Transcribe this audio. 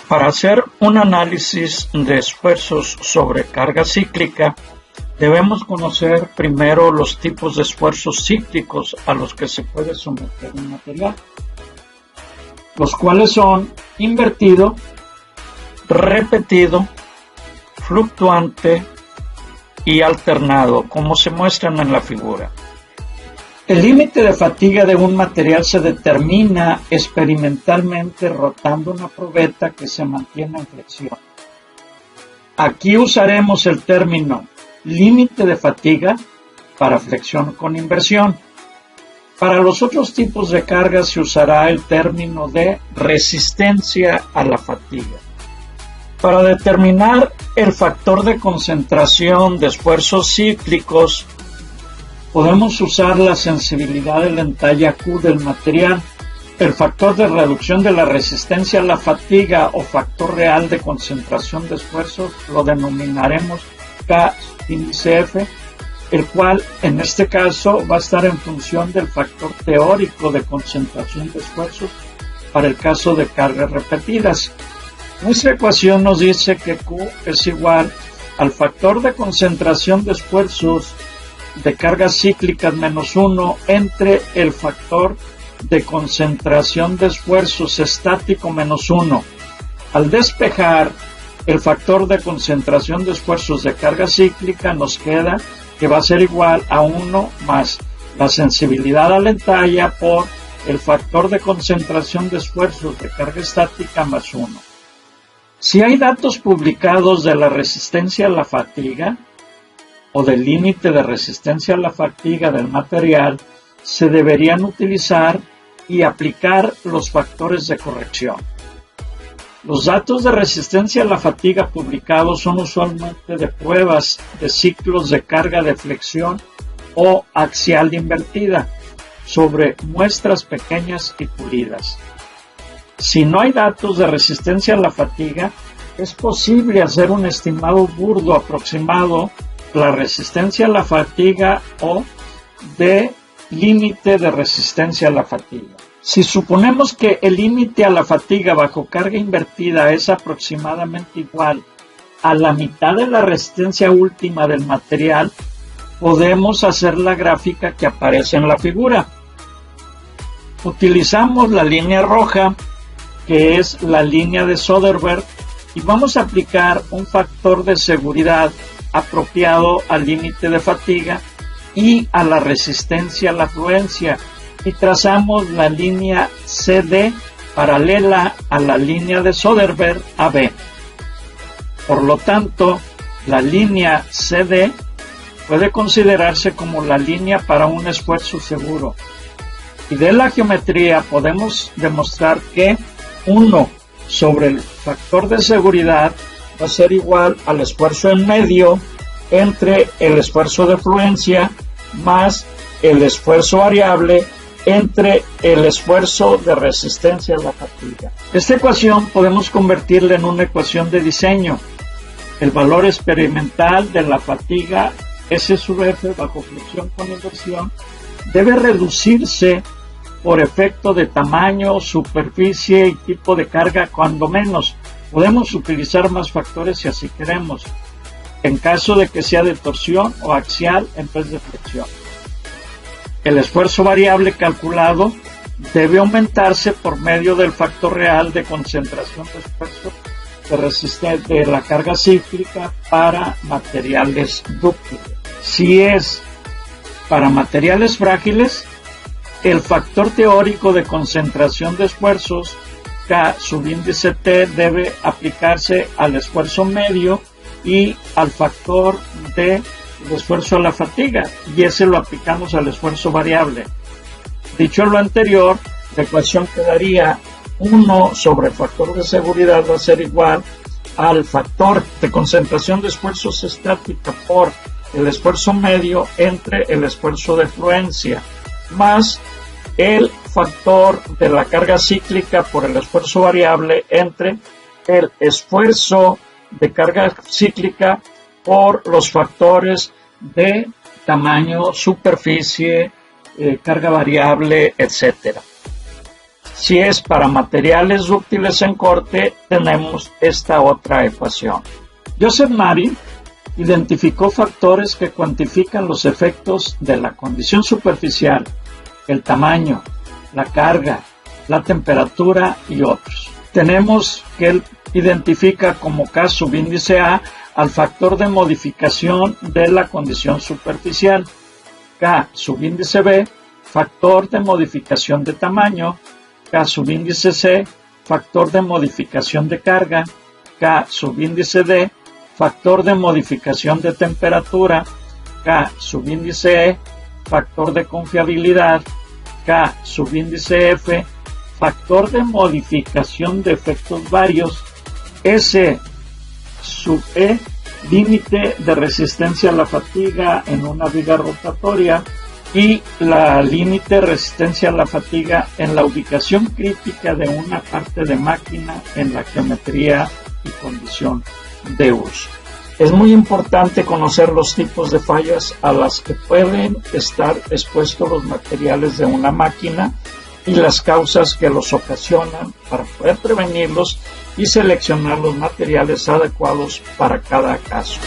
Para hacer un análisis de esfuerzos sobre carga cíclica, debemos conocer primero los tipos de esfuerzos cíclicos a los que se puede someter un material, los cuales son invertido, repetido, fluctuante y alternado, como se muestran en la figura. El límite de fatiga de un material se determina experimentalmente rotando una probeta que se mantiene en flexión. Aquí usaremos el término límite de fatiga para flexión con inversión. Para los otros tipos de carga se usará el término de resistencia a la fatiga. Para determinar el factor de concentración de esfuerzos cíclicos, podemos usar la sensibilidad de la entalla Q del material, el factor de reducción de la resistencia a la fatiga o factor real de concentración de esfuerzos lo denominaremos K índice F, el cual en este caso va a estar en función del factor teórico de concentración de esfuerzos para el caso de cargas repetidas. Nuestra ecuación nos dice que Q es igual al factor de concentración de esfuerzos de cargas cíclicas menos 1 entre el factor de concentración de esfuerzos estático menos 1. Al despejar el factor de concentración de esfuerzos de carga cíclica, nos queda que va a ser igual a 1 más la sensibilidad a la entalla por el factor de concentración de esfuerzos de carga estática más 1. Si hay datos publicados de la resistencia a la fatiga o del límite de resistencia a la fatiga del material, se deberían utilizar y aplicar los factores de corrección. Los datos de resistencia a la fatiga publicados son usualmente de pruebas de ciclos de carga de flexión o axial invertida sobre muestras pequeñas y pulidas. Si no hay datos de resistencia a la fatiga, es posible hacer un estimado burdo aproximado de la resistencia a la fatiga o de límite de resistencia a la fatiga. Si suponemos que el límite a la fatiga bajo carga invertida es aproximadamente igual a la mitad de la resistencia última del material, podemos hacer la gráfica que aparece en la figura. Utilizamos la línea roja, que es la línea de Söderberg, y vamos a aplicar un factor de seguridad apropiado al límite de fatiga y a la resistencia a la fluencia, y trazamos la línea CD paralela a la línea de Söderberg AB. Por lo tanto, la línea CD puede considerarse como la línea para un esfuerzo seguro. Y de la geometría podemos demostrar que 1 sobre el factor de seguridad va a ser igual al esfuerzo en medio entre el esfuerzo de fluencia más el esfuerzo variable entre el esfuerzo de resistencia a la fatiga. Esta ecuación podemos convertirla en una ecuación de diseño. El valor experimental de la fatiga S sub F bajo flexión con inversión debe reducirse por efecto de tamaño, superficie y tipo de carga cuando menos. Podemos utilizar más factores si así queremos, en caso de que sea de torsión o axial en vez de flexión. El esfuerzo variable calculado debe aumentarse por medio del factor real de concentración de esfuerzo de la carga cíclica para materiales dúctiles. Si es para materiales frágiles, el factor teórico de concentración de esfuerzos K subíndice T debe aplicarse al esfuerzo medio y al factor de esfuerzo a la fatiga, y ese lo aplicamos al esfuerzo variable. Dicho lo anterior, la ecuación quedaría 1 sobre el factor de seguridad va a ser igual al factor de concentración de esfuerzos estática por el esfuerzo medio entre el esfuerzo de fluencia más el factor de la carga cíclica por el esfuerzo variable entre el esfuerzo de carga cíclica por los factores de tamaño, superficie, carga variable, etc. Si es para materiales útiles en corte, tenemos esta otra ecuación. Joseph Mary identificó factores que cuantifican los efectos de la condición superficial, el tamaño, la carga, la temperatura y otros. Tenemos que él identifica como K subíndice A al factor de modificación de la condición superficial, K subíndice B, factor de modificación de tamaño, K subíndice C, factor de modificación de carga, K subíndice D, factor de modificación de temperatura, K subíndice E, factor de confiabilidad, K subíndice F, factor de modificación de efectos varios, S sub E, límite de resistencia a la fatiga en una viga rotatoria, y la límite de resistencia a la fatiga en la ubicación crítica de una parte de máquina en la geometría y condición de uso. Es muy importante conocer los tipos de fallas a las que pueden estar expuestos los materiales de una máquina y las causas que los ocasionan para poder prevenirlos y seleccionar los materiales adecuados para cada caso.